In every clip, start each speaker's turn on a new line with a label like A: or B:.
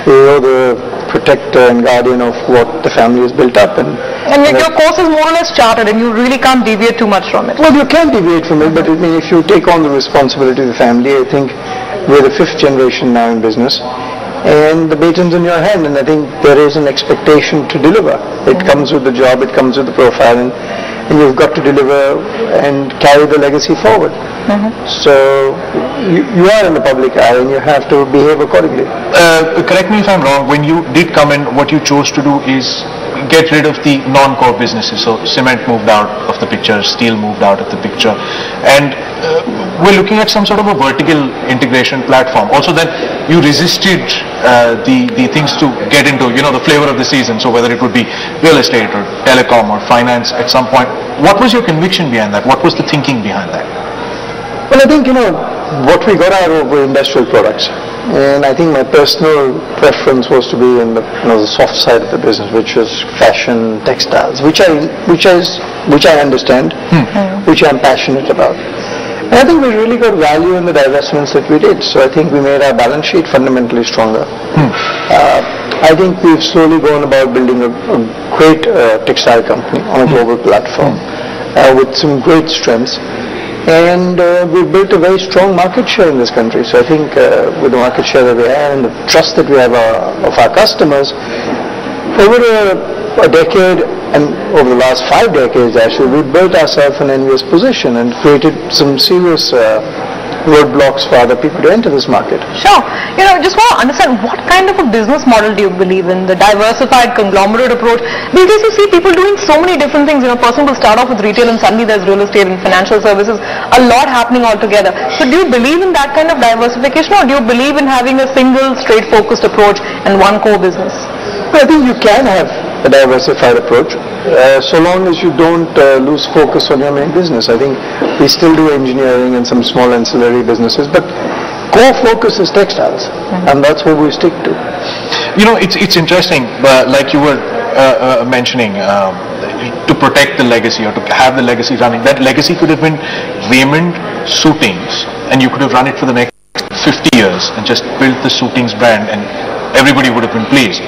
A: you're the protector and guardian of what the family has built up. And
B: your course is more or less chartered and you really can't deviate too much from it.
A: Well, you can deviate from it, but I mean, if you take on the responsibility of the family, I think we're the 5th generation now in business, and the baton's in your hand, and I think there is an expectation to deliver. It comes with the job, it comes with the profile, and you've got to deliver and carry the legacy forward. So you are in the public eye and you have to behave accordingly.
C: Correct me if I'm wrong, when you did come in, what you chose to do is get rid of the non-core businesses. So cement moved out of the picture, steel moved out of the picture, and we're looking at some sort of a vertical integration platform. Also then you resisted the things to get into, the flavor of the season. So whether it would be real estate or telecom or finance at some point. What was your conviction behind that? What was the thinking behind that?
A: Well, I think, what we got out of were industrial products. And I think my personal preference was to be in the soft side of the business, which was fashion, textiles, which I understand, which I'm passionate about. And I think we really got value in the divestments that we did. So I think we made our balance sheet fundamentally stronger. I think we've slowly gone about building a great textile company on a global platform with some great strengths. And we've built a very strong market share in this country. So I think with the market share that we have and the trust that we have of our customers, over a decade and over the last 5 decades actually, we've built ourselves an envious position and created some serious roadblocks for other people to enter this market.
B: Sure. Just want to understand, what kind of a business model do you believe in? The diversified conglomerate approach? Because you see people doing so many different things. A person will start off with retail and suddenly there's real estate and financial services, a lot happening altogether. So do you believe in that kind of diversification, or do you believe in having a single straight focused approach and one core business?
A: Well, I think you can have a diversified approach, so long as you don't lose focus on your main business. I think we still do engineering and some small ancillary businesses, but core focus is textiles, and that's what we stick to.
C: It's interesting, like you were mentioning, to protect the legacy or to have the legacy running. That legacy could have been Raymond Suitings, and you could have run it for the next 50 years and just built the Suitings brand, and everybody would have been pleased.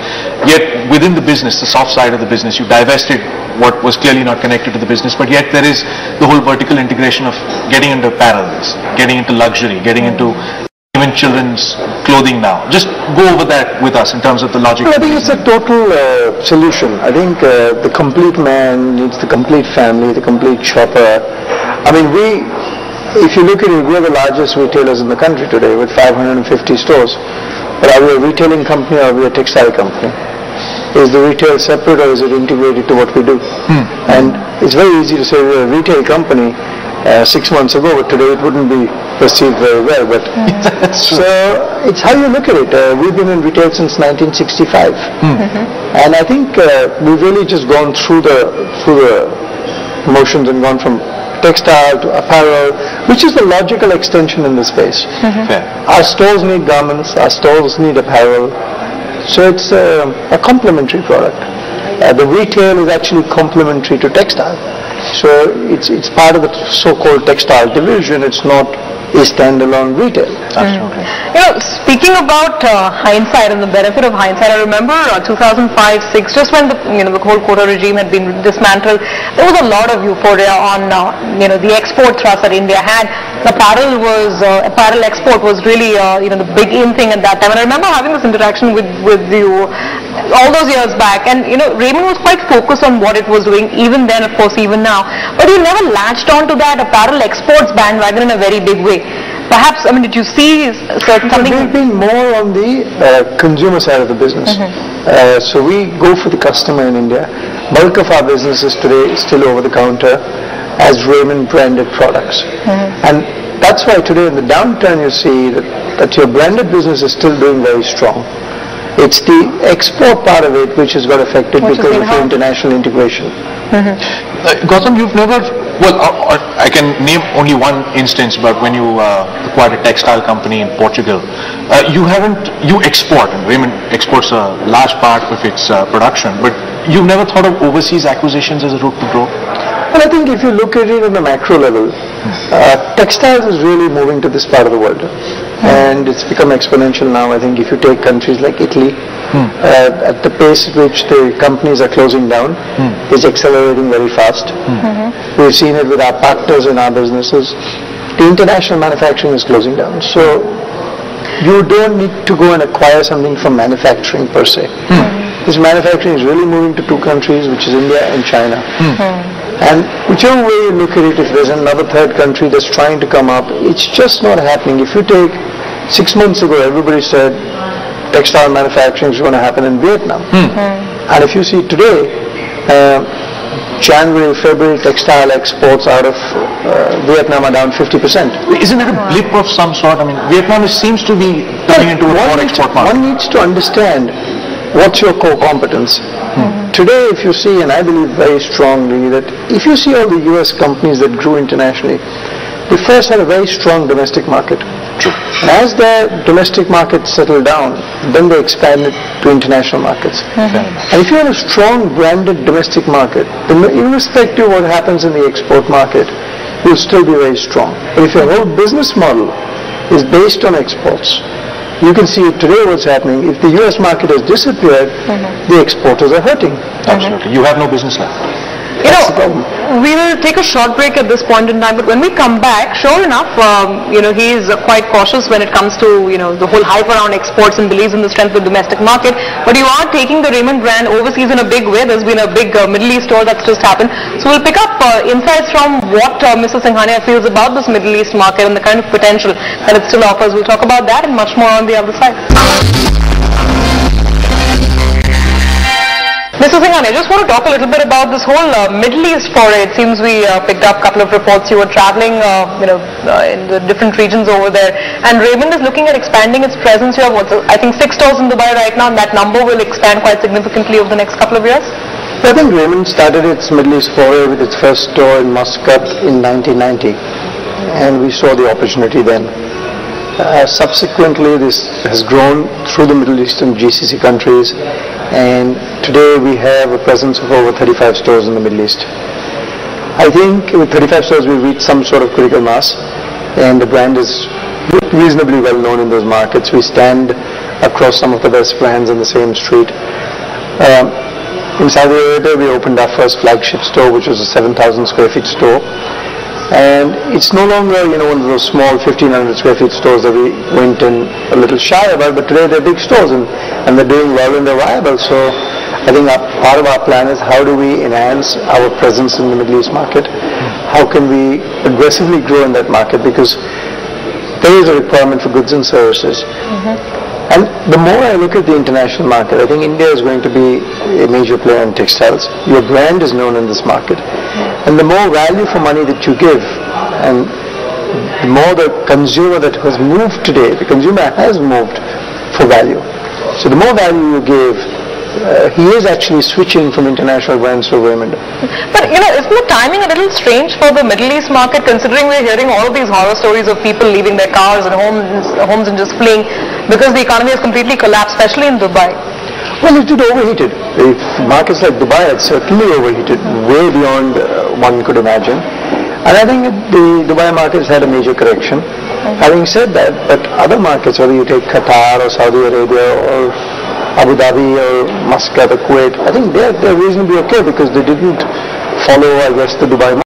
C: Yet within the business, the soft side of the business, you divested what was clearly not connected to the business, but yet there is the whole vertical integration of getting into apparels, getting into luxury, getting into even children's clothing now. Just go over that with us in terms of the logic.
A: Well, I think it's a total solution. I think the complete man needs the complete family, the complete shopper. I mean, if you look at it, we're the largest retailers in the country today with 550 stores. But are we a retailing company or are we a textile company? Is the retail separate or is it integrated to what we do? And it's very easy to say we're a retail company 6 months ago, but today it wouldn't be perceived very well. But so it's how you look at it. We've been in retail since 1965, and I think we've really just gone through the motions and gone from textile to apparel, which is the logical extension in this space. Our stores need garments, our stores need apparel, so it's a complementary product. The retail is actually complementary to textile, so it's part of the so-called textile division. It's not a standalone retail.
C: Absolutely.
B: Speaking about hindsight and the benefit of hindsight, I remember 2005-06, just when the whole quota regime had been dismantled, there was a lot of euphoria on the export thrust that India had. Apparel export was really the big in thing at that time. And I remember having this interaction with you all those years back, and Raymond was quite focused on what it was doing, even then, of course, even now. But you never latched on to that apparel exports bandwagon in a very big way. Perhaps, did you see something?
A: We've been more on the consumer side of the business. So we go for the customer in India. Bulk of our business is today still over the counter as Raymond branded products. And that's why today in the downturn you see that your branded business is still doing very strong. It's the export part of it which has got affected because of the international integration.
C: Gautam, you've never, I can name only one instance, but when you acquired a textile company in Portugal, you export, and Raymond exports a large part of its production, but you've never thought of overseas acquisitions as a route to grow?
A: Well, I think if you look at it on the macro level, textiles is really moving to this part of the world. and it's become exponential now. I think if you take countries like Italy, at the pace at which the companies are closing down, it's accelerating very fast. We've seen it with our partners in our businesses. The international manufacturing is closing down. So you don't need to go and acquire something from manufacturing per se. This manufacturing is really moving to two countries, which is India and China. And whichever way you look at it, if there's another third country that's trying to come up, it's just not happening. If you take 6 months ago, everybody said textile manufacturing is going to happen in Vietnam. And if you see today, January, February, textile exports out of Vietnam are down 50%.
C: Isn't it a blip of some sort? I mean, Vietnam seems to be turning into a more export market.
A: One needs to understand what's your core competence. Today, if you see, and I believe very strongly that if you see all the US companies that grew internationally, they first had a very strong domestic market.
C: True.
A: And as their domestic market settled down, then they expanded to international markets. And if you have a strong branded domestic market, then irrespective of what happens in the export market, you'll still be very strong. But if your whole business model is based on exports, you can see it today what's happening. If the US market has disappeared, the exporters are hurting.
C: Absolutely. You have no business left.
A: That's the problem.
B: We will take a short break at this point in time, but when we come back, sure enough, he is quite cautious when it comes to, the whole hype around exports and believes in the strength of the domestic market. But you are taking the Raymond brand overseas in a big way. There's been a big Middle East tour that's just happened. So we'll pick up insights from what Mr. Singhania feels about this Middle East market and the kind of potential that it still offers. We'll talk about that and much more on the other side. Mr. Singhania, I just want to talk a little bit about this whole Middle East foray. It seems we picked up a couple of reports. You were traveling, in the different regions over there. And Raymond is looking at expanding its presence. You have, I think 6 stores in Dubai right now, and that number will expand quite significantly over the next couple of years.
A: I think Raymond started its Middle East foray with its first store in Muscat in 1990. And we saw the opportunity then. Subsequently, this has grown through the Middle Eastern GCC countries, and today we have a presence of over 35 stores in the Middle East. I think with 35 stores we've reached some sort of critical mass, and the brand is reasonably well known in those markets. We stand across some of the best brands on the same street. In Saudi Arabia, we opened our first flagship store, which was a 7,000 square feet store. And it's no longer, one of those small 1,500 square feet stores that we went in a little shy about, but today they're big stores and they're doing well and they're viable. So I think part of our plan is how do we enhance our presence in the Middle East market? How can we aggressively grow in that market? Because there is a requirement for goods and services. And the more I look at the international market, I think India is going to be a major player in textiles. Your brand is known in this market. And the more value for money that you give, and the more the consumer that has moved today, the consumer has moved for value. So the more value you give, he is actually switching from international brands to Raymond.
B: But isn't the timing a little strange for the Middle East market, considering we're hearing all of these horror stories of people leaving their cars and homes and just fleeing because the economy has completely collapsed, especially in Dubai?
A: Well, it did overheated. Markets like Dubai had certainly overheated, way beyond one could imagine. And I think the Dubai market has had a major correction. Having said that, but other markets, whether you take Qatar or Saudi Arabia or Abu Dhabi or Muscat or Kuwait, I think they're reasonably okay because they didn't follow, I guess, the Dubai market.